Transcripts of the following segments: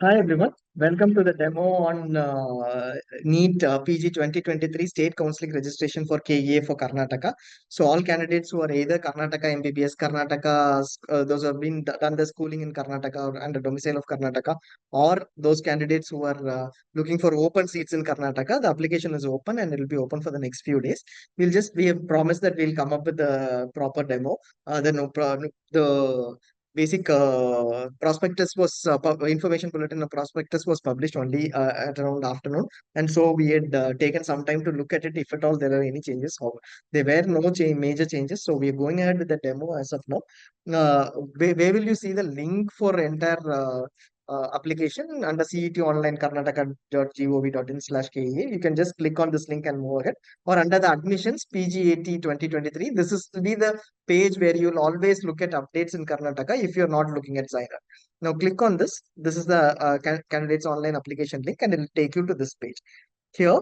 Hi everyone, welcome to the demo on NEET PG 2023 State Counseling Registration for KEA for Karnataka. So all candidates who are either Karnataka MBBS, Karnataka, those who have done the schooling in Karnataka or under domicile of Karnataka, or those candidates who are looking for open seats in Karnataka, the application is open and it will be open for the next few days. We have promised that we'll come up with a proper demo. The basic prospectus was information bulletin of prospectus was published only at around afternoon, and so we had taken some time to look at it if at all there are any changes. There were no major changes, so we are going ahead with the demo as of now. Where will you see the link for entire application? Under CET online karnataka.gov.in/KEA. You can just click on this link and move ahead, or under the admissions PG80 2023. This is will be the page where you'll always look at updates in Karnataka if you're not looking at ZyNerd. Now click on this. This is the candidates online application link, and it'll take you to this page. Here,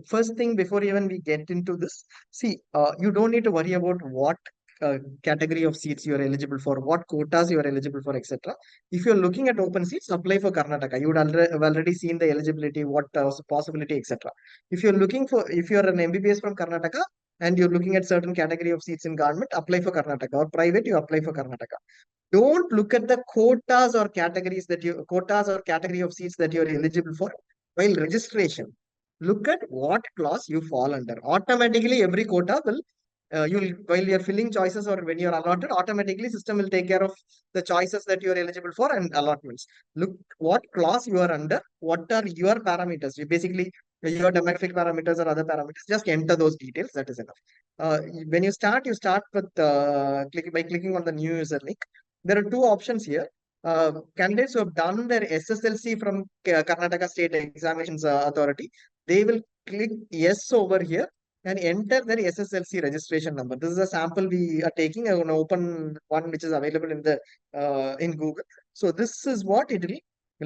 first thing before even we get into this, see, you don't need to worry about what category of seats you are eligible for, what quotas you are eligible for, etc. If you're looking at open seats, apply for Karnataka. You would have already seen the eligibility, what possibility, etc. If you're an MBBS from Karnataka, and you're looking at certain category of seats in government, apply for Karnataka, or private, you apply for Karnataka. Don't look at the quotas or category of seats that you're eligible for while registration. Look at what clause you fall under. Automatically, every quota will you'll while you're filling choices or when you're allotted, automatically system will take care of the choices that you're eligible for and allotments. Look what clause you are under, what are your parameters. You basically your demographic parameters or other parameters, just enter those details. That is enough. When you start with by clicking on the new user link. There are two options here. Candidates who have done their SSLC from Karnataka State Examinations Authority, they will click yes over here and enter their SSLC registration number. This is a sample we are taking. I'm going to open one which is available in Google. So this is what it will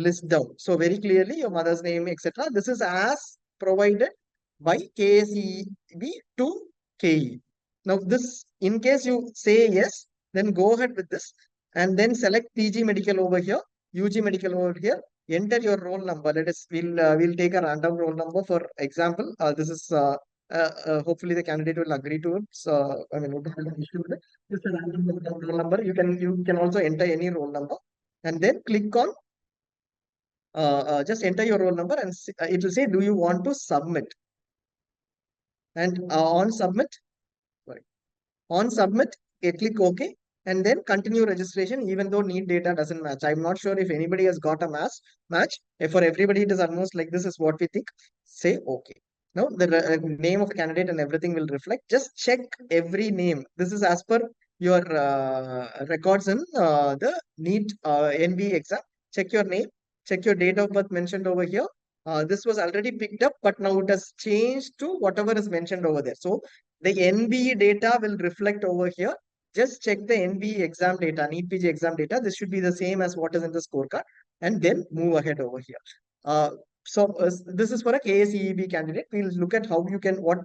list down. So very clearly your mother's name, etc. This is as provided by KSEB to KE. Now this, in case you say yes, then go ahead with this and then select PG medical over here, UG medical over here. Enter your roll number. We'll take a random roll number for example. This is hopefully the candidate will agree to it. So I mean, we don't have an issue with it. This is a random roll number. You can also enter any roll number, and then click on just enter your roll number, and it will say, do you want to submit? And on submit, sorry, on submit, click OK, and then continue registration even though need data doesn't match. I'm not sure if anybody has got a match. If for everybody it is almost like this is what we think. Say OK. Now the name of the candidate and everything will reflect. Just check every name. This is as per your records in the NEET NBE exam. Check your name. Check your date of birth mentioned over here. This was already picked up, but now it has changed to whatever is mentioned over there. So the NBE data will reflect over here. Just check the NBE exam data, NEET PG exam data. This should be the same as what is in the scorecard, and then move ahead over here. This is for a KSEEB candidate. We'll look at how you can what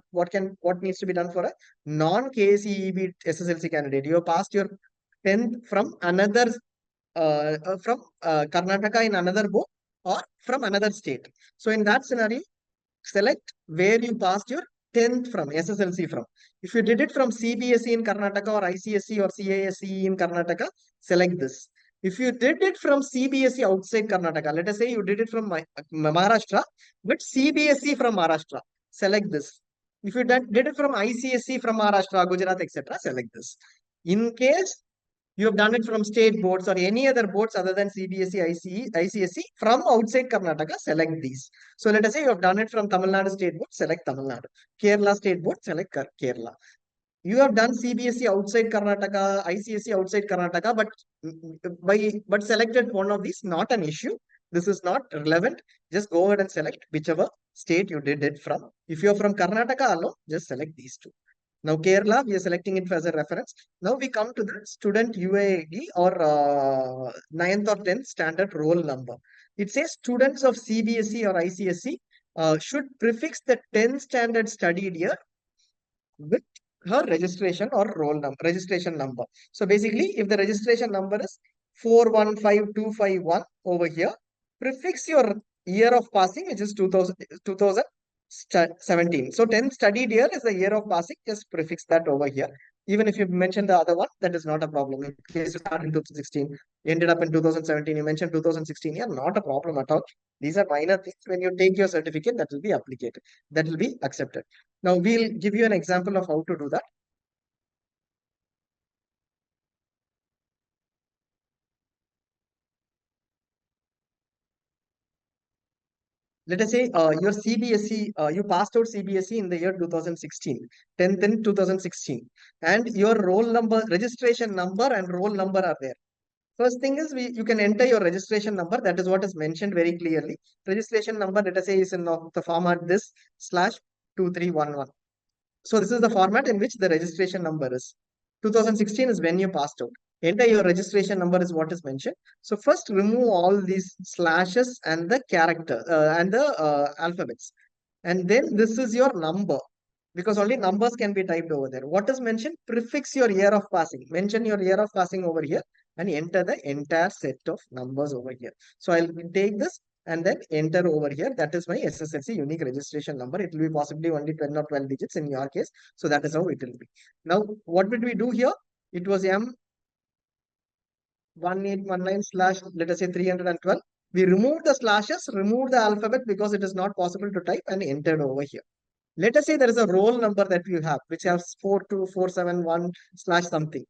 needs to be done for a non-KSEEB SSLC candidate. You have passed your 10th from another Karnataka in another board or from another state. So in that scenario, select where you passed your 10th from, SSLC from. If you did it from CBSE in Karnataka or ICSE or CASE in Karnataka, select this. If you did it from CBSE outside Karnataka, let us say you did it from Maharashtra, but CBSE from Maharashtra, select this. If you did it from ICSE from Maharashtra, Gujarat, etc., select this. In case you have done it from state boards or any other boards other than CBSE, ICSE from outside Karnataka, select these. So let us say you have done it from Tamil Nadu state board, select Tamil Nadu. Kerala state board, select Kerala. You have done CBSE outside Karnataka, ICSE outside Karnataka, but selected one of these, not an issue. This is not relevant. Just go ahead and select whichever state you did it from. If you're from Karnataka alone, just select these two. Now Kerala, we are selecting it as a reference. Now we come to the student UAID or 9th or 10th standard roll number. It says students of CBSE or ICSE should prefix the 10th standard studied year with her registration or registration number. So basically, if the registration number is 415251 over here, prefix your year of passing, which is 2017. So 10th studied year is the year of passing. Just prefix that over here. Even if you mention the other one, that is not a problem. In case you start in 2016, ended up in 2017, you mentioned 2016, yeah, not a problem at all. These are minor things. When you take your certificate, that will be applied. That will be accepted. Now, we'll give you an example of how to do that. Let us say your CBSE, you passed out CBSE in the year 2016, 10th in 2016, and your roll number, registration number, and roll number are there. First thing is you can enter your registration number. That is what is mentioned very clearly. Registration number, let us say, is in the format this slash 2311. So this is the format in which the registration number is. 2016 is when you passed out. Enter your registration number is what is mentioned. So first remove all these slashes and the character and the alphabets. And then this is your number because only numbers can be typed over there. What is mentioned? Prefix your year of passing. Mention your year of passing over here and enter the entire set of numbers over here. So I'll take this and then enter over here. That is my SSLC unique registration number. It will be possibly only 10 or 12 digits in your case. So that is how it will be. Now, what did we do here? It was M1819 slash, let us say 312. We removed the slashes, removed the alphabet because it is not possible to type and entered over here. Let us say there is a roll number that you have, which has 42471 slash something.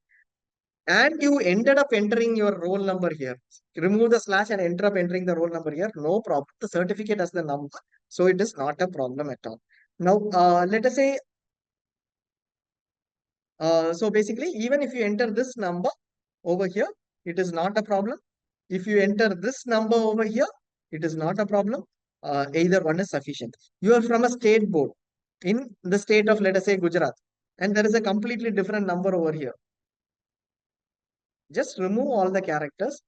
And you ended up entering your roll number here. Remove the slash and enter up entering the roll number here. No problem. The certificate has the number. So it is not a problem at all. Now, let us say, so basically, even if you enter this number over here, it is not a problem. If you enter this number over here, it is not a problem. Either one is sufficient. You are from a state board in the state of, let us say, Gujarat. And there is a completely different number over here. Just remove all the characters,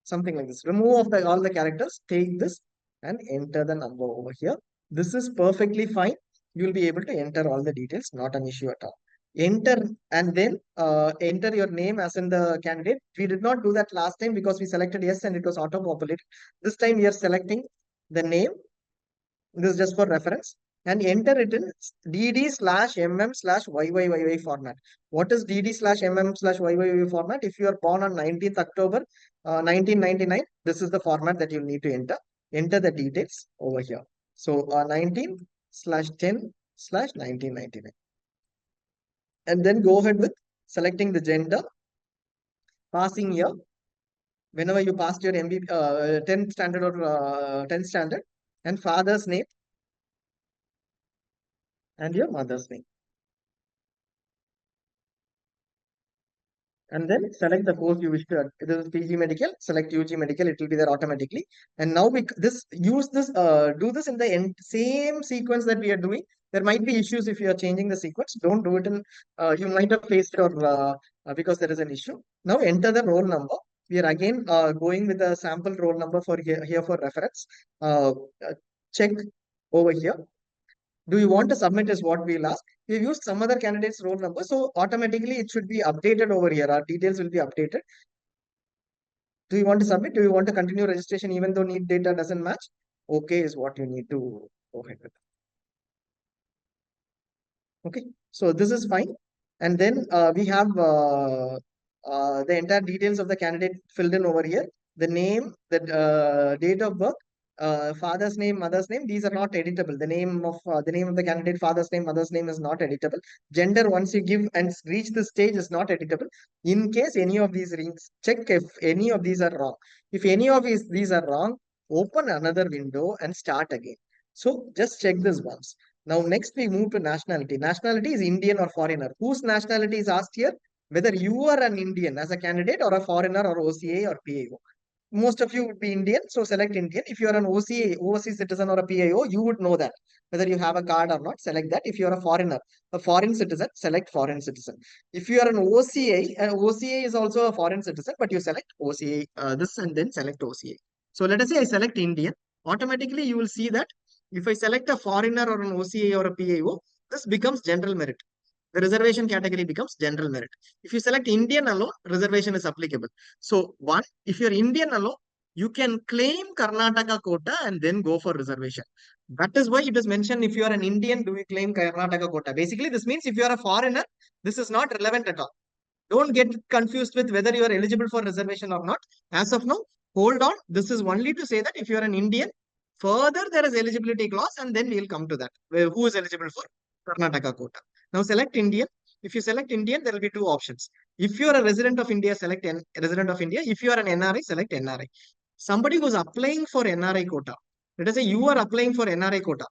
something like this. Remove all the characters, take this and enter the number over here. This is perfectly fine. You will be able to enter all the details, not an issue at all. Enter and then enter your name as in the candidate. We did not do that last time because we selected yes and it was auto-populated. This time we are selecting the name. This is just for reference and enter it in dd slash mm slash yyyy format. What is dd slash mm slash yyyy format? If you are born on 19th October 1999, this is the format that you need to enter. Enter the details over here. So 19 slash 10 slash 1999. And then go ahead with selecting the gender, passing year, whenever you passed your MB, 10th standard or 10th standard, and father's name and your mother's name. And then select the course you wish to. This is PG Medical. Select UG Medical. It will be there automatically. And now we use this. Do this in the same sequence that we are doing. There might be issues if you are changing the sequence. Don't do it in. You might have faced your because there is an issue. Now enter the roll number. We are again going with a sample roll number for here for reference. Uh, Check over here. Do you want to submit is what we'll ask. We've used some other candidate's roll number, so automatically it should be updated over here. Our details will be updated. Do you want to submit? Do you want to continue registration even though NEET data doesn't match? Okay is what you need to go ahead with. Okay, so this is fine. And then we have the entire details of the candidate filled in over here. The name, the date of birth, father's name, mother's name. These are not editable. The name of the candidate, father's name, mother's name is not editable. Gender, once you give and reach this stage, is not editable. In case any of these rings, check if any of these are wrong. If any of these are wrong, open another window and start again. So just check this once. Now, next we move to nationality. Nationality is Indian or foreigner. Whose nationality is asked here? Whether you are an Indian as a candidate or a foreigner or OCA or PAO. Most of you would be Indian, so select Indian. If you are an OCA, overseas citizen or a PAO, you would know that. Whether you have a card or not, select that. If you are a foreigner, a foreign citizen, select foreign citizen. If you are an OCA is also a foreign citizen, but you select OCA, this and then select OCA. So let us say I select Indian. Automatically, you will see that if I select a foreigner or an OCA or a PAO, this becomes general merit. The reservation category becomes general merit. If you select Indian alone, reservation is applicable. So one, if you're Indian alone, you can claim Karnataka quota and then go for reservation. That is why it is mentioned if you are an Indian, do you claim Karnataka quota? Basically, this means if you are a foreigner, this is not relevant at all. Don't get confused with whether you are eligible for reservation or not. As of now, hold on. This is only to say that if you are an Indian, further there is eligibility clause and then we will come to that. Who is eligible for Karnataka quota? Now select Indian. If you select Indian, there will be two options. If you are a resident of India, select resident of India. If you are an NRI, select NRI. Somebody who is applying for NRI quota. Let us say you are applying for NRI quota.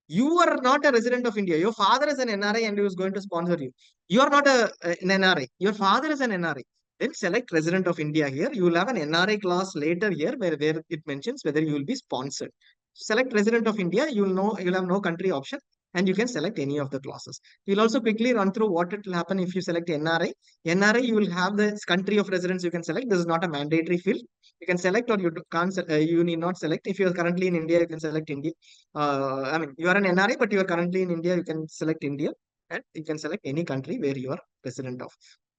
You are not a resident of India. Your father is an NRI and he is going to sponsor you. You are not an NRI. Your father is an NRI. Then select resident of India here. You will have an NRI class later here where it mentions whether you will be sponsored. Select resident of India. You will know you'll have no country option and you can select any of the classes. We'll also quickly run through what it will happen if you select NRI. NRI, you will have the country of residence you can select. This is not a mandatory field. You can select or you can't. You need not select. If you are currently in India, you can select India. I mean, you are an NRI, but you are currently in India, you can select India and you can select any country where you are resident of.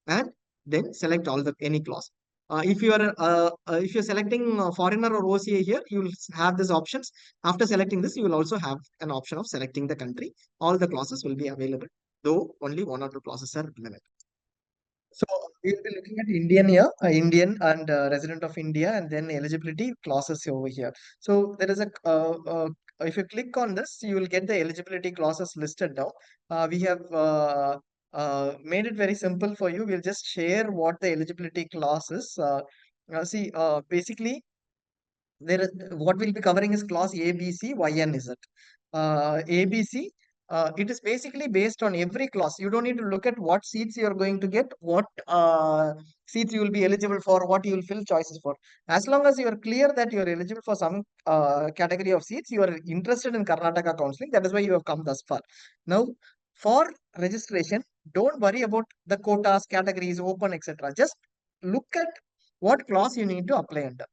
And then select all the any clause. If you're selecting foreigner or OCA here, you will have these options. After selecting this, you will also have an option of selecting the country. All the clauses will be available, though only one or two clauses are limited. So we'll be looking at Indian here, Indian and resident of India, and then eligibility clauses over here. So there is if you click on this, you will get the eligibility clauses listed now. We have made it very simple for you. We'll just share what the eligibility clause is. Basically, what we'll be covering is class A, B, C, Y, and Z. A, B, C. It is basically based on every class. You don't need to look at what seats you are going to get, what seats you will be eligible for, what you will fill choices for. As long as you are clear that you are eligible for some category of seats, you are interested in Karnataka counseling. That is why you have come thus far. Now, for registration, don't worry about the quotas, categories, open, etc. Just look at what class you need to apply under.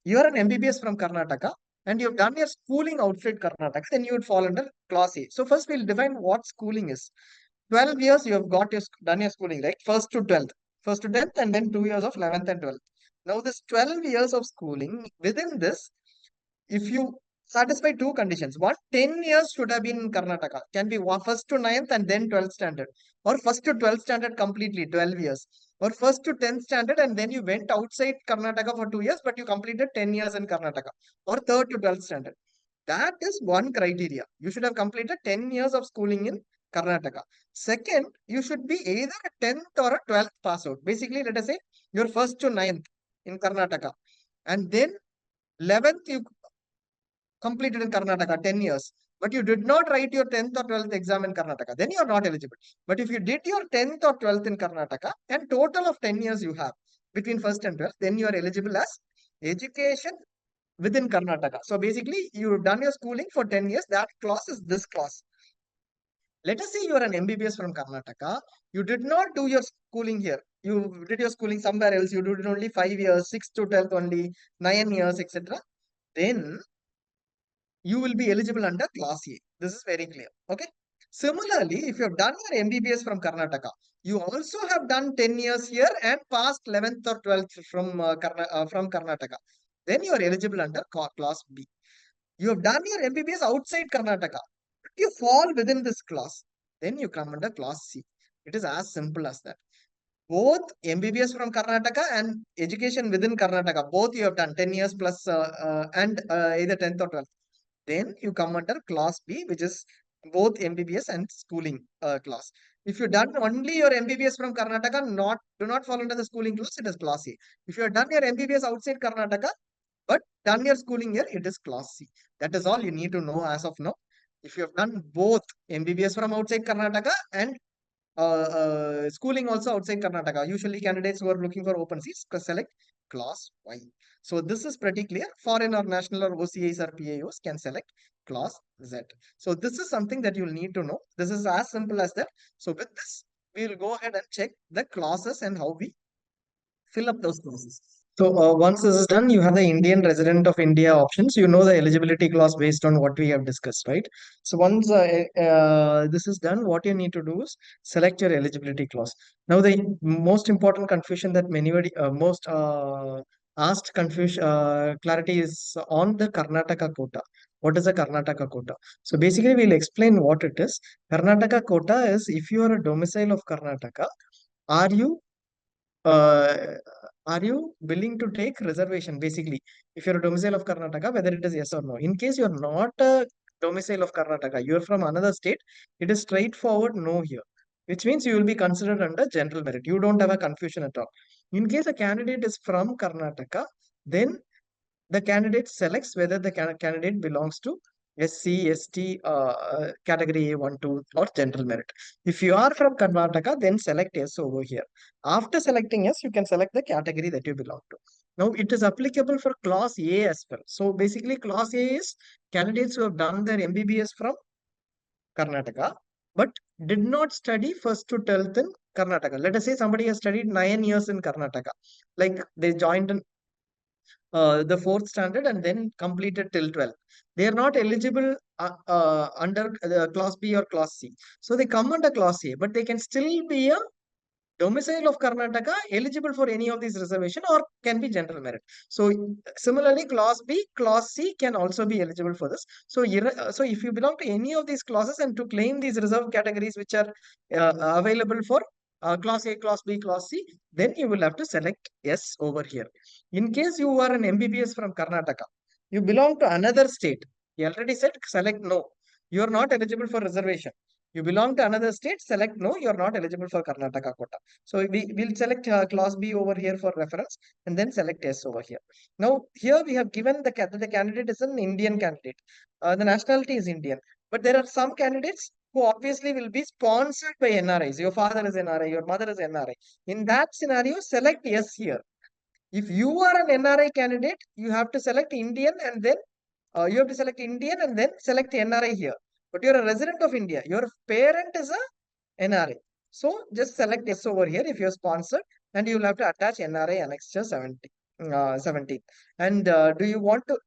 You are an MBBS from Karnataka and you've done your schooling outside Karnataka, then you would fall under class A. So first we'll define what schooling is. 12 years you have done your schooling, right? First to 12th. First to 10th and then 2 years of 11th and 12th. Now this 12 years of schooling, within this, if you satisfy two conditions, one, 10 years should have been in Karnataka, can be first to 9th and then 12th standard, or first to 12th standard completely, 12 years, or first to 10th standard and then you went outside Karnataka for 2 years, but you completed 10 years in Karnataka, or third to 12th standard. That is one criteria. You should have completed 10 years of schooling in Karnataka. Second, you should be either a 10th or a 12th pass out. Basically, let us say you're first to 9th in Karnataka, and then 11th you completed in Karnataka, 10 years, but you did not write your 10th or 12th exam in Karnataka, then you are not eligible. But if you did your 10th or 12th in Karnataka and total of 10 years you have between first and 12th, then you are eligible as education within Karnataka. So basically, you've done your schooling for 10 years. That class is this class. Let us say you are an MBBS from Karnataka. You did not do your schooling here. You did your schooling somewhere else. You did it only 5 years, 6 to 12th only, 9 years, etc. Then you will be eligible under class A. This is very clear. Okay. Similarly, if you have done your MBBS from Karnataka, you also have done 10 years here and passed 11th or 12th from Karnataka. Then you are eligible under class B. You have done your MBBS outside Karnataka. But you fall within this class. Then you come under class C. It is as simple as that. Both MBBS from Karnataka and education within Karnataka, both you have done 10 years plus and either 10th or 12th. Then you come under class B, which is both MBBS and schooling class. If you done only your MBBS from Karnataka, do not fall under the schooling class, it is class A. If you have done your MBBS outside Karnataka, but done your schooling here, it is class C. That is all you need to know as of now. If you have done both MBBS from outside Karnataka and schooling also outside Karnataka. Usually candidates who are looking for open seats select class Y. So this is pretty clear. Foreign or national or OCAs or PAOs can select class Z. So this is something that you'll need to know. This is as simple as that. So with this, we will go ahead and check the classes and how we fill up those classes. So once this is done, you have the Indian resident of India options. You know the eligibility clause based on what we have discussed, right? So once this is done, what you need to do is select your eligibility clause. Now, the most important confusion that asked confusion clarity is on the Karnataka quota. What is a Karnataka quota? So basically, we'll explain what it is. Karnataka quota is if you are a domicile of Karnataka, are you uh, are you willing to take reservation? Basically, if you're a domicile of Karnataka, whether it is yes or no. In case you're not a domicile of Karnataka, you're from another state, it is straightforward no here, which means you will be considered under general merit. You don't have a confusion at all. In case a candidate is from Karnataka, then the candidate selects whether the candidate belongs to SC, ST, category A1, 2, or general merit. If you are from Karnataka, then select yes over here. After selecting yes, you can select the category that you belong to. Now, it is applicable for class A as well. So, basically, class A is candidates who have done their MBBS from Karnataka, but did not study first to 12th in Karnataka. Let us say somebody has studied 9 years in Karnataka, like they joined in the fourth standard and then completed till 12th. They are not eligible under class B or class C. So they come under class A, but they can still be a domicile of Karnataka eligible for any of these reservation or can be general merit. So similarly, class B, class C can also be eligible for this. So, so if you belong to any of these classes and to claim these reserved categories which are available for class A, class B, class C, then you will have to select yes over here. In case you are an MBBS from Karnataka, you belong to another state. You already said select no. You are not eligible for reservation. You belong to another state, select no, you are not eligible for Karnataka quota. So we'll select class B over here for reference and then select yes over here. Now, here we have given the candidate is an Indian candidate. The nationality is Indian. But there are some candidates who obviously will be sponsored by NRIs. Your father is NRI, your mother is NRI. In that scenario, select yes here. If you are an NRI candidate, you have to select Indian and then you have to select Indian and then select NRI here. But you're a resident of India. Your parent is a NRA. So just select yes over here if you're sponsored and you will have to attach NRA annexure 17. And do you want to,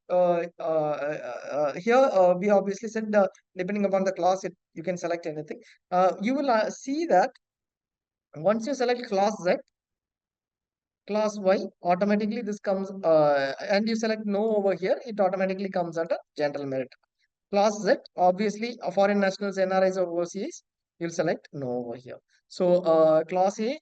here we obviously said depending upon the class, you can select anything. You will see that once you select class Z, class Y, automatically this comes, and you select no over here, it automatically comes under general merit. Class Z, obviously, foreign nationals, NRIs or OCs, you'll select no over here. So, Class A,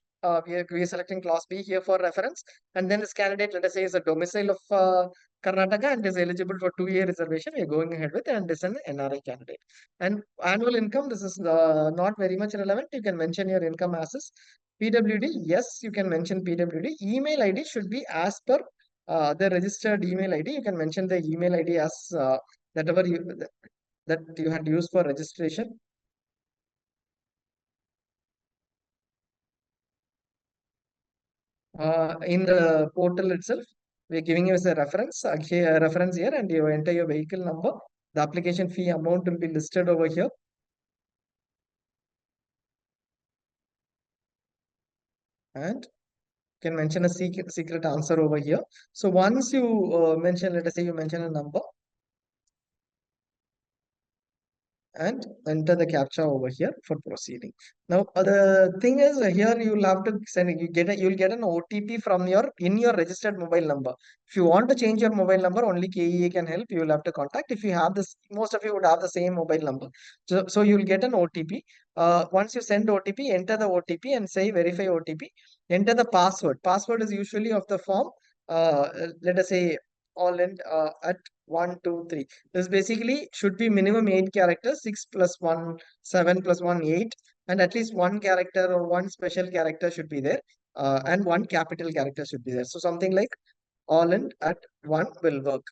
we are selecting Class B here for reference. And then this candidate, let us say, is a domicile of Karnataka and is eligible for 2-year reservation. We are going ahead with and is an NRI candidate. And annual income, this is not very much relevant. You can mention your income as is. PWD, yes, you can mention PWD. Email ID should be as per the registered email ID. You can mention the email ID as whatever that you had used for registration. In the portal itself, we're giving you as a reference, a reference here, and you enter your vehicle number. The application fee amount will be listed over here. And you can mention a secret answer over here. So once you mention, let us say you mention a number, and enter the captcha over here for proceeding. Now, the thing is here you'll have to send you'll get an OTP from your registered mobile number. If you want to change your mobile number, only KEA can help. You will have to contact. If you have this, most of you would have the same mobile number. So you'll get an OTP. Once you send OTP, enter the OTP and say verify OTP. Enter the password. Password is usually of the form. Let us say all in at 1, 2, 3. This basically should be minimum 8 characters, 6 plus 1, 7 plus 1, 8, and at least one character or one special character should be there, and one capital character should be there. So something like all in at 1 will work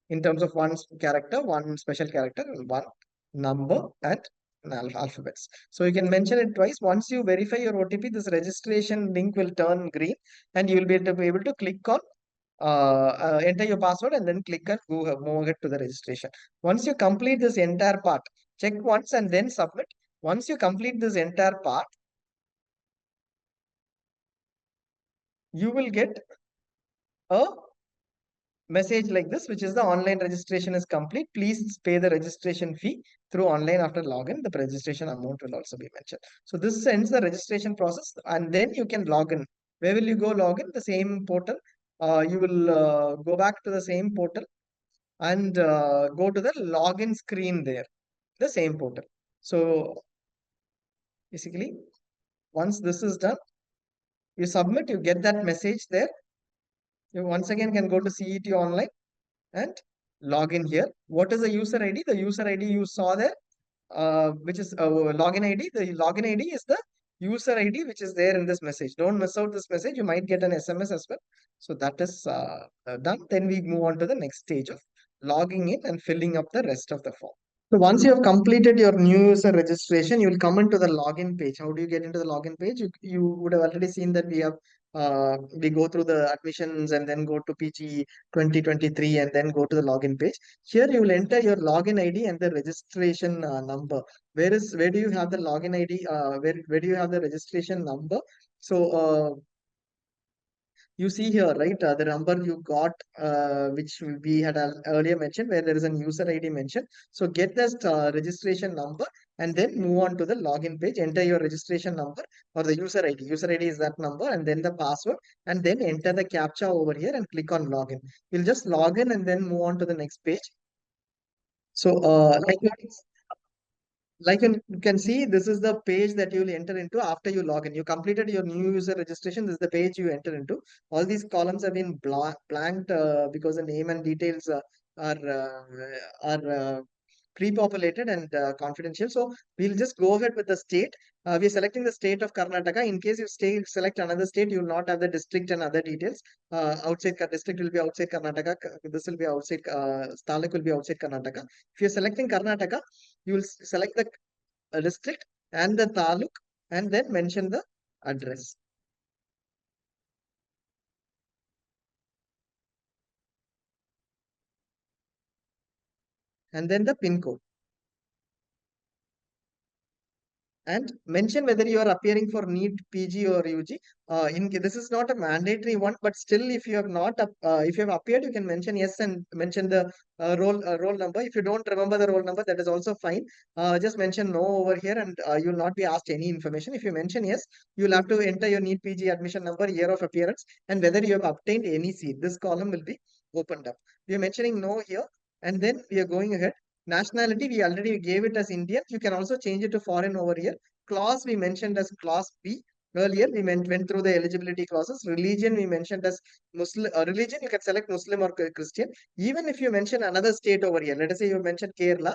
in terms of one character, one special character, and one number and alphabets. So you can mention it twice. Once you verify your OTP, this registration link will turn green, and you will be able to click on enter your password and then click and move ahead to the registration. Once you complete this entire part, check once and then submit. Once you complete this entire part, you will get a message like this, which is the online registration is complete. Please pay the registration fee through online after login. The registration amount will also be mentioned. So this ends the registration process and then you can log in. Where will you go log in? The same portal. you will go back to the same portal and go to the login screen there, the same portal. So basically, once this is done, you submit, you get that message there. You once again can go to CET online and log in here. What is the user ID? The user ID you saw there, which is login ID. The login ID is the user ID which is there in this message. Don't miss out this message. You might get an SMS as well. So that is done. Then we move on to the next stage of logging in and filling up the rest of the form. So once you have completed your new user registration, you will come into the login page. How do you get into the login page? You would have already seen that we go through the admissions and then go to PG 2023 and then go to the login page. Here you will enter your login ID and the registration number. Where do you have the login ID? Where do you have the registration number? So you see here, right, the number you got, which we had earlier mentioned, where there is a user ID mentioned. So get this registration number and then move on to the login page. Enter your registration number or the user ID. User ID is that number, and then the password, and then enter the captcha over here and click on login. You'll just log in and then move on to the next page. So, like you can see, this is the page that you will enter into after you log in. You completed your new user registration. This is the page you enter into. All these columns have been blanked because the name and details are pre-populated and confidential. So we'll just go ahead with the state. We're selecting the state of Karnataka. In case you select another state, you will not have the district and other details. District will be outside Karnataka. This will be outside. Taluk will be outside Karnataka. If you're selecting Karnataka, you will select the district and the taluk and then mention the address. And then the pin code. And mention whether you are appearing for NEET, PG or UG. This is not a mandatory one, but still, if you have not, if you have appeared, you can mention yes and mention the roll number. If you don't remember the roll number, that is also fine. Just mention no over here, and you will not be asked any information. If you mention yes, you will have to enter your NEET, PG admission number, year of appearance, and whether you have obtained any seat. This column will be opened up. We are mentioning no here, and then we are going ahead. Nationality, we already gave it as Indian. You can also change it to foreign over here. Clause, we mentioned as class B. Earlier, we went through the eligibility clauses. Religion, we mentioned as Muslim. Religion, you can select Muslim or Christian. Even if you mention another state over here, let us say you mentioned Kerala,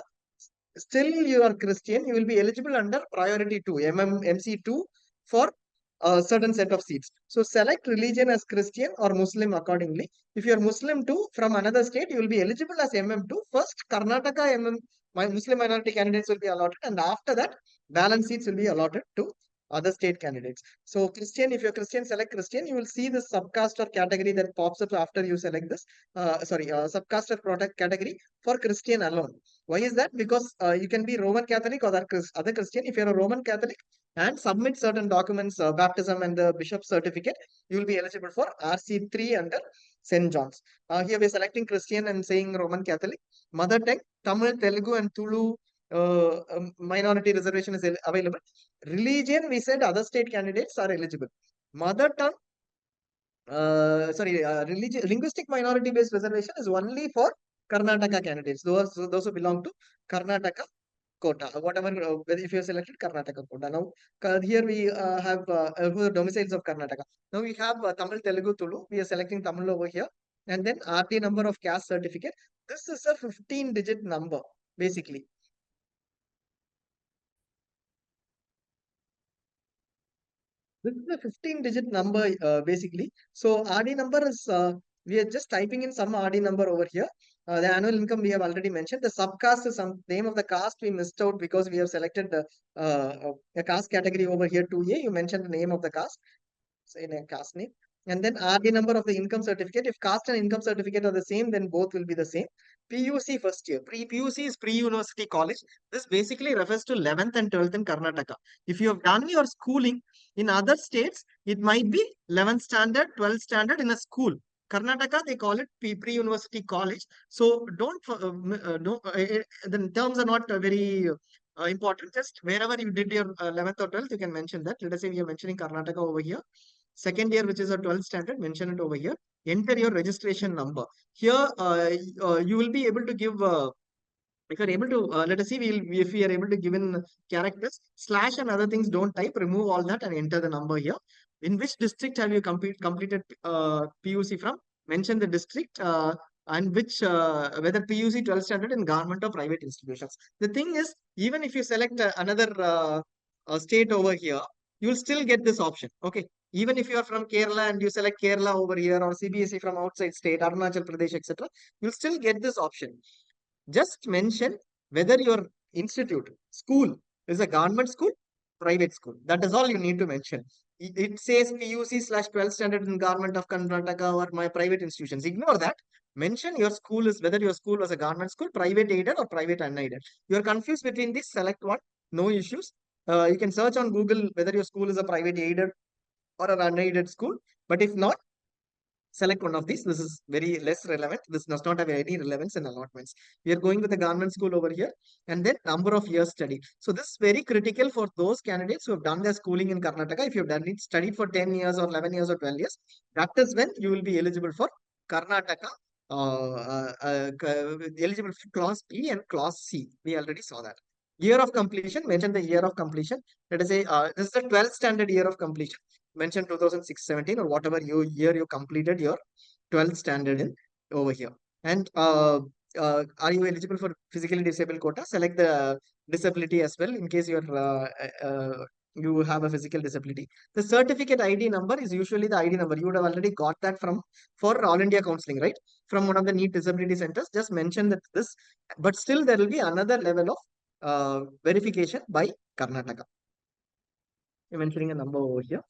still you are Christian, you will be eligible under priority 2, MC2 for a certain set of seats. So select religion as Christian or Muslim accordingly. If you are Muslim too from another state, you will be eligible as MM2. First, Karnataka Muslim minority candidates will be allotted, and after that, balance seats will be allotted to other state candidates. So Christian, if you're Christian, select Christian. You will see the subcaste or category that pops up after you select this. Subcaste or product category for Christian alone. Why is that? Because you can be Roman Catholic or other Christian. If you're a Roman Catholic and submit certain documents, baptism and the bishop certificate, you will be eligible for RC3 under St. John's. Here we're selecting Christian and saying Roman Catholic. Mother tongue, Tamil, Telugu and Tulu minority reservation is available. Religion, we said other state candidates are eligible. Mother tongue, linguistic minority based reservation is only for Karnataka candidates. Those who belong to Karnataka quota, whatever, if you have selected Karnataka quota. Now, here we have the domiciles of Karnataka. Now we have Tamil, Telugu, Tulu. We are selecting Tamil over here. And then RT number of caste certificate. This is a 15-digit number, basically. This is a 15-digit number, basically. So RD number is, we are just typing in some RD number over here. The annual income we have already mentioned. The subcaste is some name of the caste we missed out because we have selected a caste category over here 2A. You mentioned the name of the caste, say a caste name. And then RD number of the income certificate. If caste and income certificate are the same, then both will be the same. PUC first year. PUC is pre-university college. This basically refers to 11th and 12th in Karnataka. If you have done your schooling in other states, it might be 11th standard, 12th standard in a school. Karnataka, they call it pre-university college. So the terms are not very important. Just wherever you did your 11th or 12th, you can mention that. Let us say we are mentioning Karnataka over here. Second year, which is a 12th standard, mention it over here. enter your registration number. Here, you will be able to give if you're able to let us see if we are able to give in characters slash and other things, don't type, remove all that and enter the number here. In which district have you completed PUC from? Mention the district and which whether PUC 12th standard in government or private institutions. The thing is, even if you select another state over here, you will still get this option. Okay, even if you are from Kerala and you select Kerala over here, or CBSE from outside state, Arunachal Pradesh, etc., you'll still get this option. Just mention whether your institute, school is a government school, private school. That is all you need to mention. It says PUC slash 12th standard in government of Karnataka or my private institutions. Ignore that. Mention your school is whether your school was a government school, private aided or private unaided. You are confused between this, select one, no issues. You can search on Google whether your school is a private aided or an unaided school. But if not, select one of these. This is very less relevant. This does not have any relevance in allotments. We are going with the government school over here, and then number of years studied. So this is very critical for those candidates who have done their schooling in Karnataka. If you have done it, studied for 10 years or 11 years or 12 years, that is when you will be eligible for Karnataka. Eligible for class B and class C. We already saw that. Year of completion, mention the year of completion. Let us say this is the 12th standard year of completion. Mention 2006-17 or whatever year you completed your 12th standard in over here. And are you eligible for physically disabled quota? Select the disability as well in case you have a physical disability. The certificate ID number is usually the ID number. You would have already got that from for All India counseling, right? From one of the NEET disability centers. Just mention that this, but still there will be another level of verification by Karnataka. You're mentioning a number over here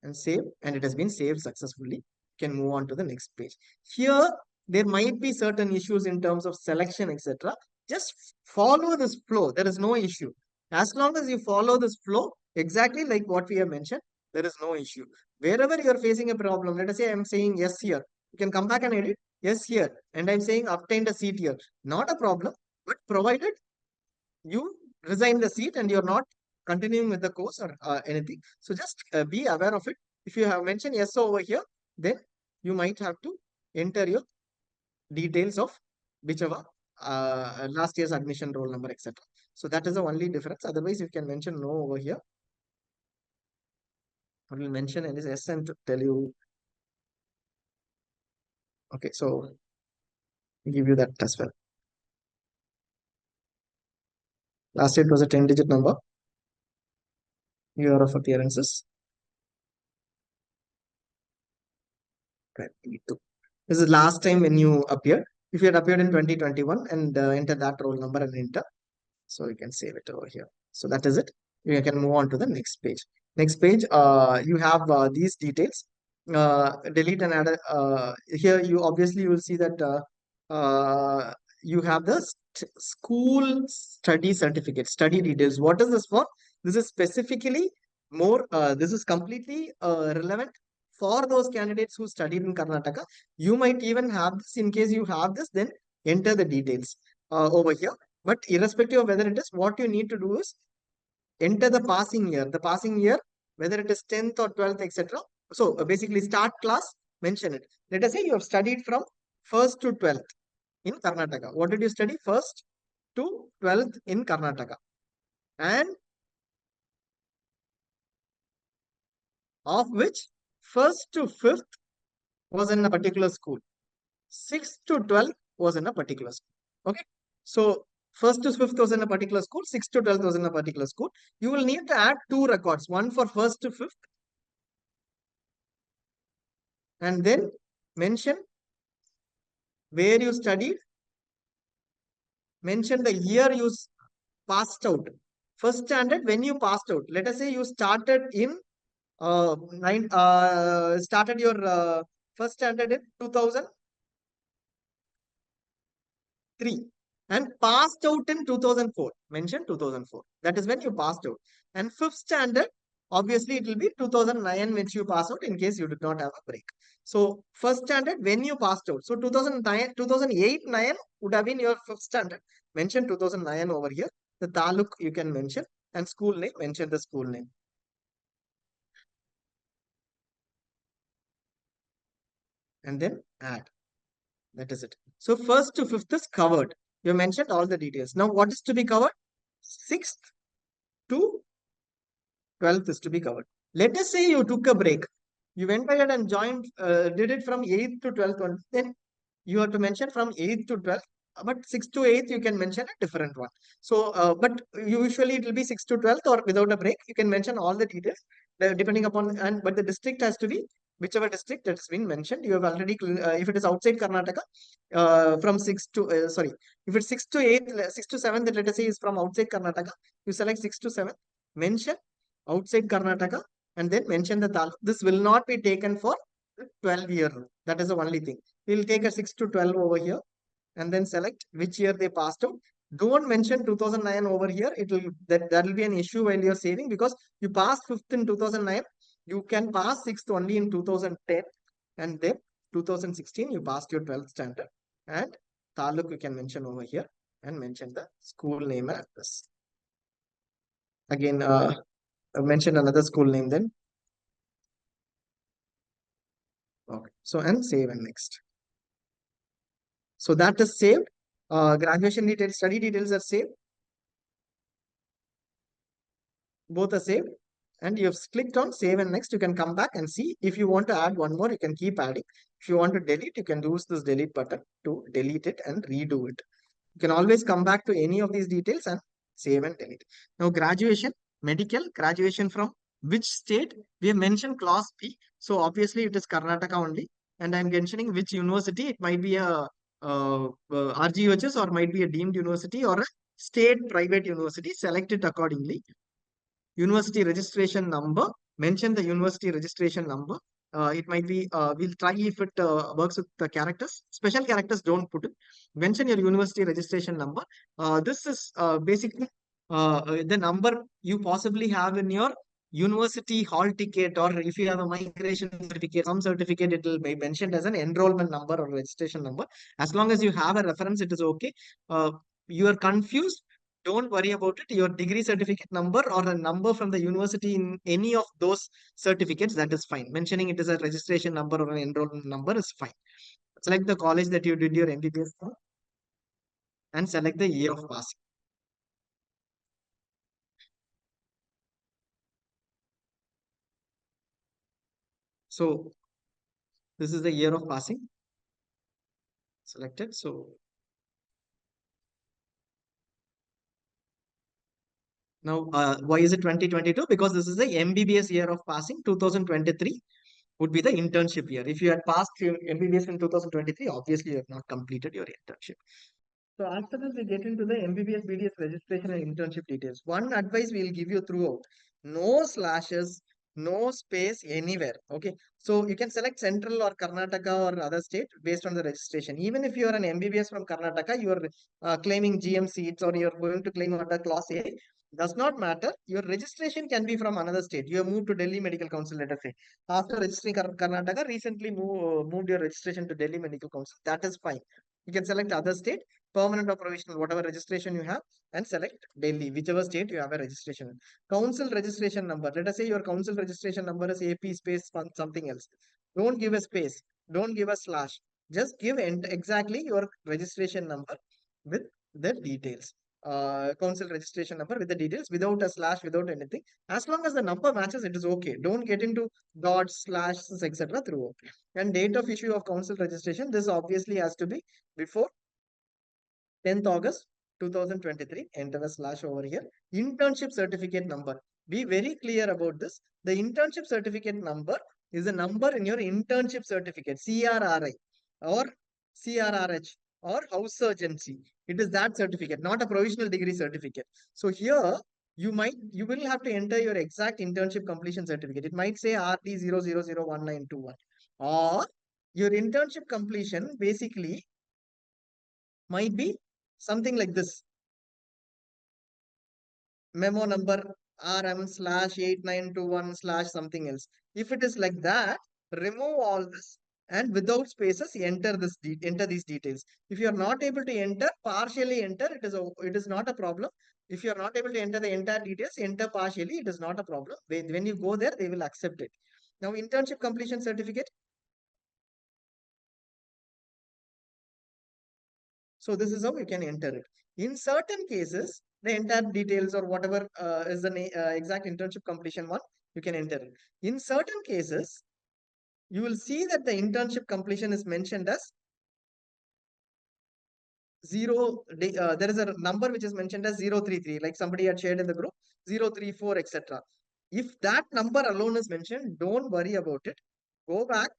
and save, and it has been saved successfully. You can move on to the next page. Here, there might be certain issues in terms of selection, etc. Just follow this flow. There is no issue. As long as you follow this flow, exactly like what we have mentioned, there is no issue. Wherever you are facing a problem, let us say I'm saying yes here. You can come back and edit yes here. And I'm saying obtained a seat here. Not a problem, but provided you resign the seat and you're not continuing with the course or anything. So just be aware of it. If you have mentioned yes over here, then you might have to enter your details of whichever last year's admission roll number, etc. So that is the only difference. Otherwise, you can mention no over here. I will mention and yes and to tell you. Okay, so give you that as well. Last year it was a 10-digit number. Year of appearances. Okay, this is last time when you appeared. If you had appeared in 2021 and enter that roll number and enter. So you can save it over here. So that is it. You can move on to the next page. Next page, you have these details. Delete and add. Here you obviously will see that you have the school study certificate, study details. What is this for? This is specifically more, this is completely relevant for those candidates who studied in Karnataka. You might even have this. In case you have this, then enter the details over here. But irrespective of whether it is, what you need to do is enter the passing year. The passing year, whether it is 10th or 12th, etc. So basically start class, mention it. Let us say you have studied from 1st to 12th in Karnataka. What did you study? 1st to 12th in Karnataka. And of which 1st to 5th was in a particular school. 6th to 12th was in a particular school. Okay. So 1st to 5th was in a particular school. 6th to 12th was in a particular school. You will need to add two records. One for 1st to 5th. And then mention where you studied. Mention the year you passed out. First standard, when you passed out. Let us say you started in started your first standard in 2003 and passed out in 2004. Mention 2004. That is when you passed out. And fifth standard, obviously it will be 2009 which you pass out in case you did not have a break. So first standard when you passed out. So 2009, 2008-9 would have been your fifth standard. Mention 2009 over here. The taluk you can mention and school name, mention the school name. and then add. That is it. So first to fifth is covered. You mentioned all the details. Now what is to be covered? Sixth to 12th is to be covered. Let us say you took a break. You went ahead and joined, did it from 8th to 12th one. Then you have to mention from 8th to 12th. But 6th to 8th, you can mention a different one. So, but usually it will be 6th to 12th or without a break. You can mention all the details depending upon, and but the district has to be whichever district that's been mentioned. You have already, if it is outside Karnataka, from 6 to, sorry, if it's 6 to 8, 6 to 7, that let us say is from outside Karnataka, you select 6 to 7, mention outside Karnataka, and then mention the taluk. This will not be taken for 12 year. That is the only thing. We'll take a 6 to 12 over here and then select which year they passed out. Don't mention 2009 over here. It will that will be an issue while you're saving, because you passed 5th in 2009. You can pass 6th only in 2010, and then 2016 you passed your 12th standard, and taluk you can mention over here and mention the school name and address. Again, mention another school name then. Okay. So and save and next. So that is saved. Graduation details, study details are saved. Both are saved. And you have clicked on save and next. You can come back and see. If you want to add one more, you can keep adding. If you want to delete, you can use this delete button to delete it and redo it. You can always come back to any of these details and save and delete. Now, graduation, medical, graduation from which state? We have mentioned class B. So obviously it is Karnataka only. And I'm mentioning which university. It might be a RGHS or might be a deemed university or a state private university. Select it accordingly. University registration number. Mention the university registration number. It might be, we'll try if it works with the characters. Special characters, don't put it. Mention your university registration number. This is basically the number you possibly have in your university hall ticket, or if you have a migration certificate, some certificate, it will be mentioned as an enrollment number or registration number. As long as you have a reference, it is okay. You are confused, don't worry about it. Your degree certificate number or a number from the university in any of those certificates, that is fine. Mentioning it as a registration number or an enrollment number is fine. Select the college that you did your MBBS for and select the year of passing. So this is the year of passing selected. So now why is it 2022? Because this is the MBBS year of passing. 2023 would be the internship year. If you had passed your MBBS in 2023, obviously you have not completed your internship. So after this, we get into the MBBS BDS registration and internship details. One advice we'll give you throughout: no slashes, no space anywhere. Okay. So you can select Central or Karnataka or other state based on the registration. Even if you are an MBBS from Karnataka, you are claiming GM seats or you are going to claim under Class A. Does not matter. Your registration can be from another state. You have moved to Delhi Medical Council, let us say. After registering Karnataka, recently moved your registration to Delhi Medical Council. That is fine. You can select other state, permanent or provisional, whatever registration you have, and select Delhi, whichever state you have a registration in. Council registration number. Let us say your council registration number is AP space something else. Don't give a space. Don't give a slash. Just give exactly your registration number with the details. Council registration number with the details, without a slash, without anything. As long as the number matches, it is okay. Don't get into dots, slashes, etc. throughout. And date of issue of council registration. This obviously has to be before 10th August 2023, enter a slash over here. Internship certificate number. Be very clear about this. The internship certificate number is a number in your internship certificate, CRRI or CRRH or house surgency. It is that certificate, not a provisional degree certificate. So here you will have to enter your exact internship completion certificate. It might say RT000191, or your internship completion basically might be something like this: memo number RM slash 8921 slash something else. If it is like that, remove all this and without spaces enter enter these details. If you are not able to enter, partially enter, it is not a problem. If you are not able to enter the entire details, enter partially, it is not a problem. When you go there, they will accept it. Now internship completion certificate, So this is how you can enter it. In certain cases, the entire details or whatever is the exact internship completion one, you can enter it. In certain cases, you will see that the internship completion is mentioned as there is a number which is mentioned as 033, like somebody had shared in the group, 034, etc. If that number alone is mentioned, don't worry about it. Go back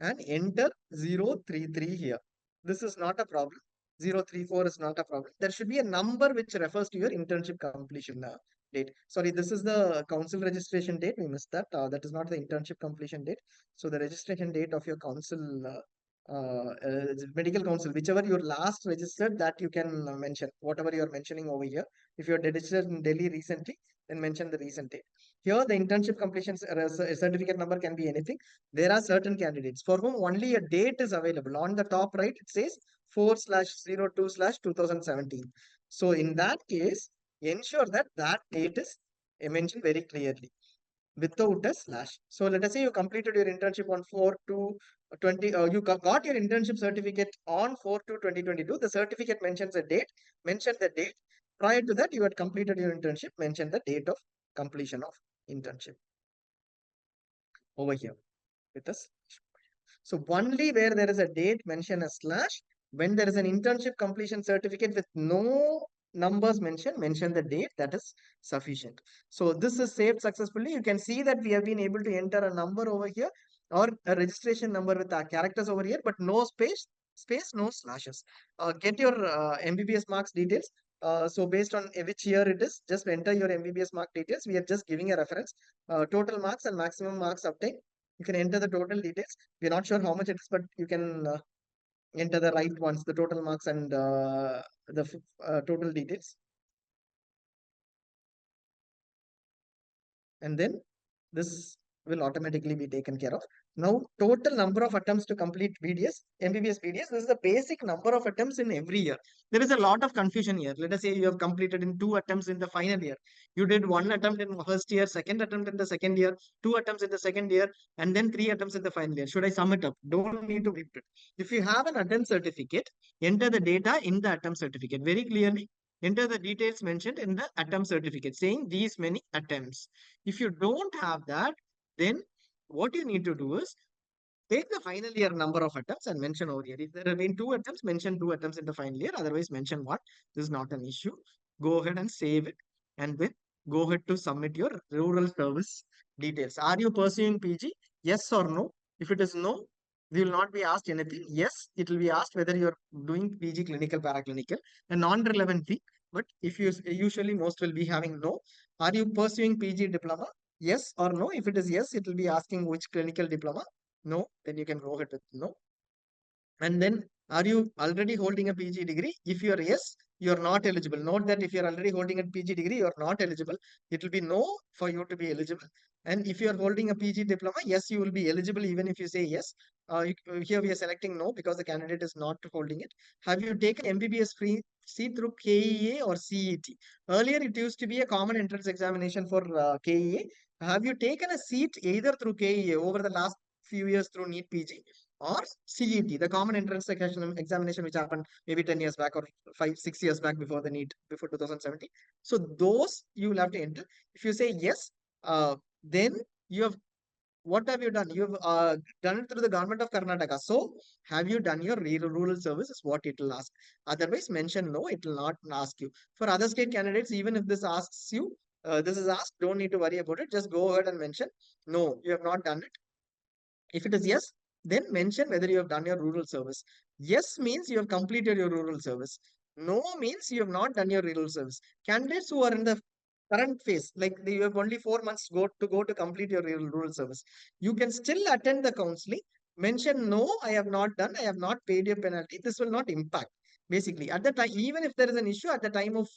and enter 033 here. This is not a problem. 034 is not a problem. There should be a number which refers to your internship completion date. Sorry, this is the council registration date. We missed that. That is not the internship completion date. So the registration date of your council, medical council, whichever you last registered, that you can mention. Whatever you are mentioning over here. If you are registered in Delhi recently, then mention the recent date. Here, the internship completion certificate number can be anything. There are certain candidates for whom only a date is available. On the top right, it says 4/02/2017. So in that case, ensure that that date is mentioned very clearly without a slash. So let us say you completed your internship on 4/2/20. You got your internship certificate on 4/2/2022. The certificate mentions a date. Mention the date. Prior to that, you had completed your internship. Mention the date of completion of internship over here with us. So only where there is a date, mention a slash. When there is an internship completion certificate with no numbers mentioned, mention the date. That is sufficient. So this is saved successfully. You can see that we have been able to enter a number over here or a registration number with our characters over here, but no space, no slashes. Get your MBBS marks details. So based on which year it is, just enter your MBBS mark details. We are just giving a reference. Total marks and maximum marks obtained. You can enter the total details. We're not sure how much it is, but you can enter the right ones, the total marks and the total details. And then this will automatically be taken care of. Now, total number of attempts to complete BDS, MBBS BDS, this is the basic number of attempts in every year. There is a lot of confusion here. Let us say you have completed in 2 attempts in the final year. You did 1 attempt in first year, 2nd attempt in the second year, 2 attempts in the second year, and then 3 attempts in the final year. Should I sum it up? Don't need to repeat it. If you have an attempt certificate, enter the data in the attempt certificate very clearly. Enter the details mentioned in the attempt certificate saying these many attempts. If you don't have that, then what you need to do is take the final year number of attempts and mention over here. If there have been 2 attempts, mention 2 attempts in the final year. Otherwise, mention 1. This is not an issue. Go ahead and save it. And then go ahead to submit your rural service details. Are you pursuing PG? Yes or no? If it is no, we will not be asked anything. Yes, it will be asked whether you're doing PG clinical, paraclinical, a non-relevant thing. But if you usually most will be having no. Are you pursuing PG diploma? Yes or no? If it is yes, it will be asking which clinical diploma. No, then you can go ahead with no. And then, are you already holding a PG degree? If you are yes, you are not eligible. Note that if you are already holding a PG degree, you are not eligible. It will be no for you to be eligible. And if you are holding a PG diploma, yes, you will be eligible even if you say yes. Here we are selecting no because the candidate is not holding it. Have you taken MBBS free seat through KEA or CET? Earlier, it used to be a common entrance examination for KEA. Have you taken a seat either through KEA over the last few years through NEET PG? Or CET, the common entrance examination, which happened maybe 10 years back or 5, 6 years back before the NEET, before 2017. So those you will have to enter. If you say yes, then you have, what have you done? You have done it through the government of Karnataka. So have you done your rural service is what it will ask. Otherwise, mention no, it will not ask you. For other state candidates, even if this asks you, this is asked, don't need to worry about it. Just go ahead and mention no, you have not done it. If it is yes, then mention whether you have done your rural service. Yes means you have completed your rural service. No means you have not done your rural service. Candidates who are in the current phase, like you have only 4 months to complete your rural service, you can still attend the counseling. Mention no, I have not done, I have not paid your penalty. This will not impact. Basically, at the time, even if there is an issue at the time of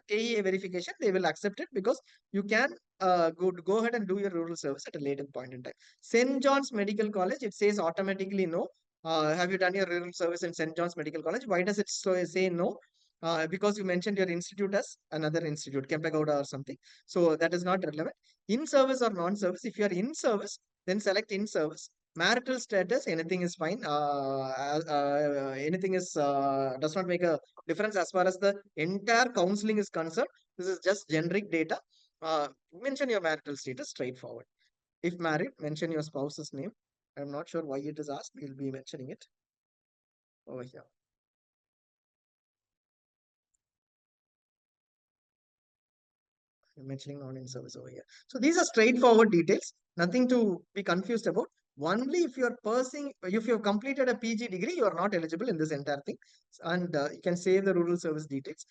KEA verification, they will accept it because you can go ahead and do your rural service at a later point in time. St. John's Medical College, it says automatically no. Have you done your rural service in St. John's Medical College? Why does it say no? Because you mentioned your institute as another institute, Kempegowda or something. So that is not relevant. In service or non-service, if you are in service, then select in service. Marital status, anything is fine. Anything is does not make a difference as far as the entire counseling is concerned. This is just generic data. Mention your marital status, straightforward. If married, mention your spouse's name. I'm not sure why it is asked. We'll be mentioning it over here. I'm mentioning non-in service over here. So these are straightforward details, nothing to be confused about. Only if you're pursuing, if you've completed a PG degree, you are not eligible in this entire thing. And you can save the rural service details.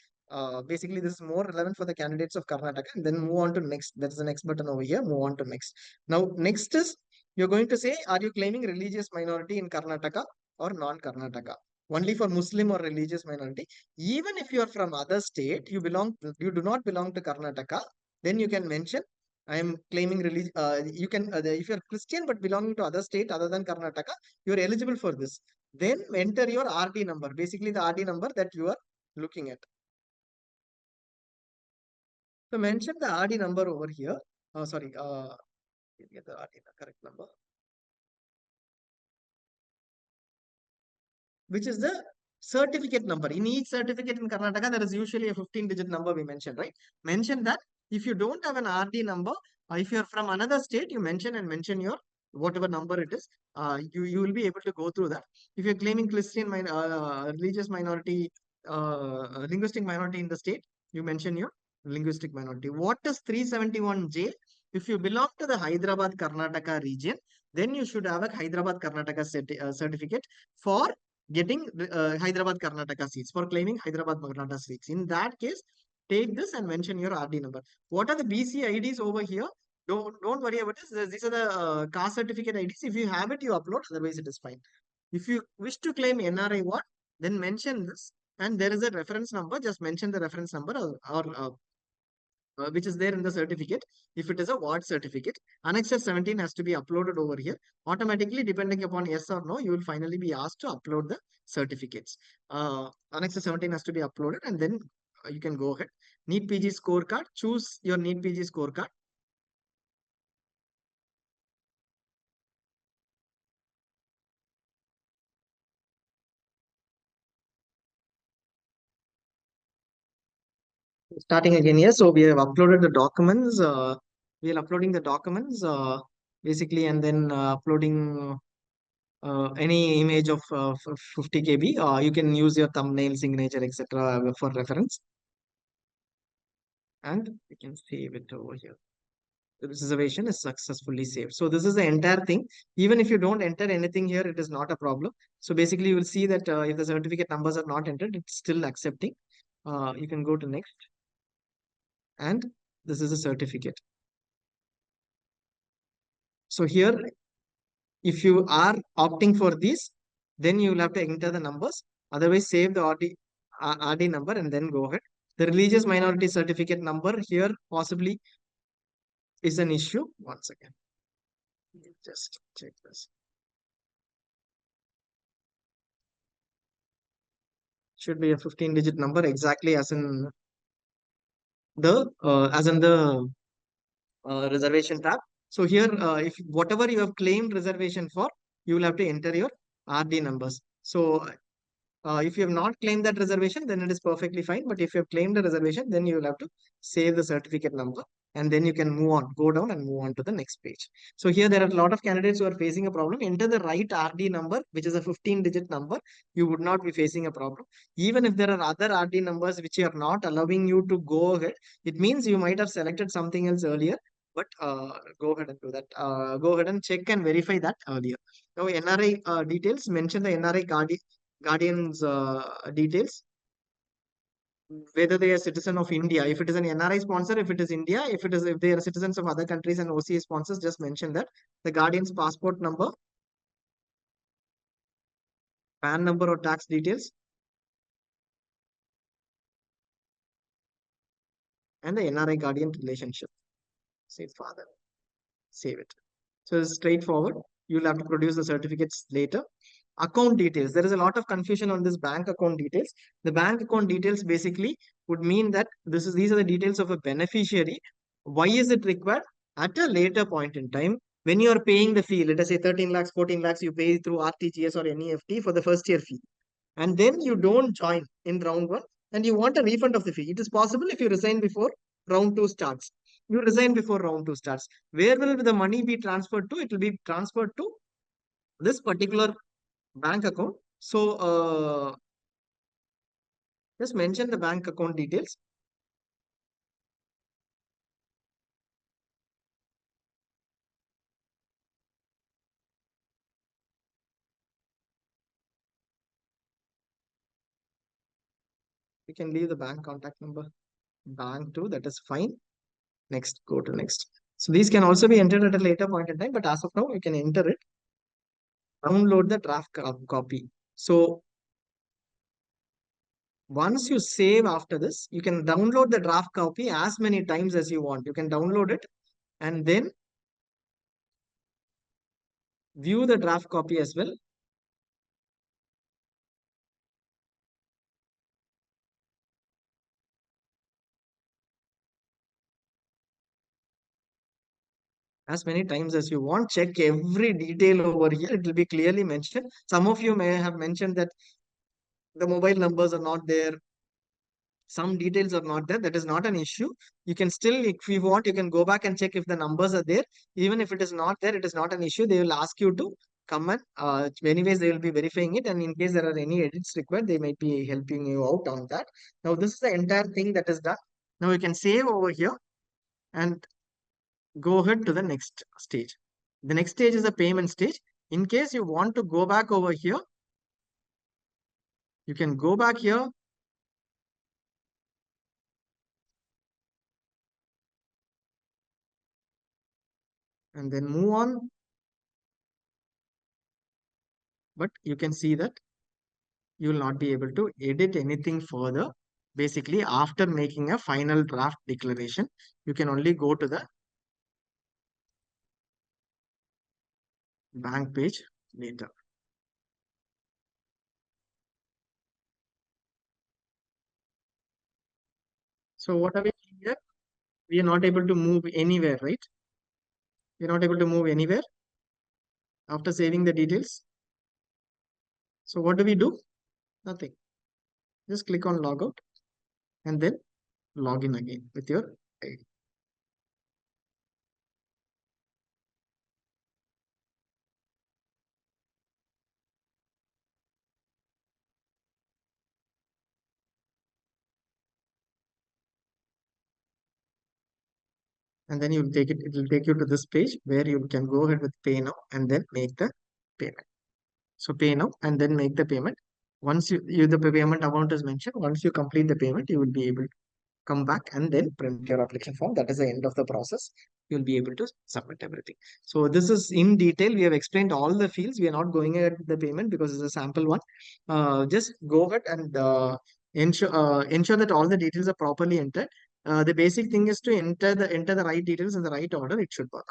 Basically, this is more relevant for the candidates of Karnataka. And then move on to next. That's the next button over here. Move on to next. Now, next is you're going to say, are you claiming religious minority in Karnataka or non-Karnataka? Only for Muslim or religious minority. Even if you are from other state, you do not belong to Karnataka, then you can mention, I am claiming religion. You can, if you're Christian but belonging to other state other than Karnataka, you're eligible for this. Then enter your RD number, basically the RD number that you are looking at. So mention the RD number over here. Sorry, get the RD correct number, which is the certificate number. In each certificate in Karnataka, there is usually a 15-digit number we mentioned, right? Mention that. If you don't have an RD number, if you're from another state, you mention your whatever number it is. You will be able to go through that. If you're claiming Christian religious minority, linguistic minority in the state, you mention your linguistic minority. What is 371J? If you belong to the Hyderabad Karnataka region, then you should have a Hyderabad Karnataka certificate for getting Hyderabad Karnataka seats, for claiming Hyderabad Karnataka seats. In that case, take this and mention your RD number. What are the BC IDs over here? Don't worry about this. These are the caste certificate IDs. If you have it, you upload. Otherwise, it is fine. If you wish to claim NRI what, then mention this. And there is a reference number. Just mention the reference number or which is there in the certificate. If it is a ward certificate, Annexure 17 has to be uploaded over here. Automatically, depending upon yes or no, you will finally be asked to upload the certificates. Annexure 17 has to be uploaded, and then you can go ahead. NEET PG scorecard. Choose your NEET PG scorecard. Starting again here. So we have uploaded the documents. We are uploading the documents basically, and then uploading any image of 50 KB. You can use your thumbnail, signature, etc. For reference, and you can save it over here. The reservation is successfully saved. So this is the entire thing. Even if you don't enter anything here, it is not a problem. So basically, you will see that if the certificate numbers are not entered, it's still accepting. You can go to next, and this is a certificate. So here, if you are opting for this, then you will have to enter the numbers. Otherwise, save the RD number and then go ahead. The religious minority certificate number here possibly is an issue. Once again, just check this. Should be a 15-digit number exactly as in the reservation tab. So here, if whatever you have claimed reservation for, you will have to enter your RD numbers. So if you have not claimed that reservation, then it is perfectly fine. But if you have claimed a reservation, then you will have to save the certificate number, and then you can move on, go down and move on to the next page. So here there are a lot of candidates who are facing a problem. Enter the right RD number, which is a 15-digit number. You would not be facing a problem. Even if there are other RD numbers which are not allowing you to go ahead, it means you might have selected something else earlier. But go ahead and do that. Go ahead and check and verify that earlier. Now, NRI details, mention the NRI guardians details, whether they are citizen of India. If it is an NRI sponsor, if it is India, if they are citizens of other countries and OCA sponsors, just mention that. The guardian's passport number, PAN number or tax details, and the NRI guardian relationship. Say father, save it. So it's straightforward. You'll have to produce the certificates later. Account details. There is a lot of confusion on this bank account details. The bank account details basically would mean that these are the details of a beneficiary. Why is it required? At a later point in time, when you are paying the fee, let us say 13 lakhs, 14 lakhs, you pay through RTGS or NEFT for the first year fee. And then you don't join in round one and you want a refund of the fee. It is possible if you resign before round two starts. You resign before round two starts. Where will the money be transferred to? It will be transferred to this particular bank account. So just mention the bank account details. You can leave the bank contact number. Bank two, that is fine. Next, go to next. So these can also be entered at a later point in time, but as of now, you can enter it. Download the draft copy. So once you save after this, you can download the draft copy as many times as you want. You can download it and then view the draft copy as well. As many times as you want. Check every detail over here. It will be clearly mentioned. Some of you may have mentioned that the mobile numbers are not there. Some details are not there. That is not an issue. You can still, if you want, you can go back and check if the numbers are there. Even if it is not there, it is not an issue. They will ask you to come and anyways, they will be verifying it. And in case there are any edits required, they might be helping you out on that. Now, this is the entire thing that is done. Now, you can save over here and go ahead to the next stage. The next stage is the payment stage. In case you want to go back over here, you can go back here. And then move on. But you can see that you will not be able to edit anything further. Basically, after making a final draft declaration, you can only go to the bank page later. So what are we doing here? We are not able to move anywhere, right? We're not able to move anywhere after saving the details. So what do we do? Nothing. Just click on logout and then log in again with your ID. And then you'll take it, it will take you to this page where you can go ahead with pay now and then make the payment. So pay now and then make the payment. Once the payment amount is mentioned, once you complete the payment, you will be able to come back and then print your application form. That is the end of the process. You'll be able to submit everything. So this is in detail. We have explained all the fields. We are not going ahead with the payment because it's a sample one. Just go ahead and ensure that all the details are properly entered. The basic thing is to enter the right details in the right order. It should work.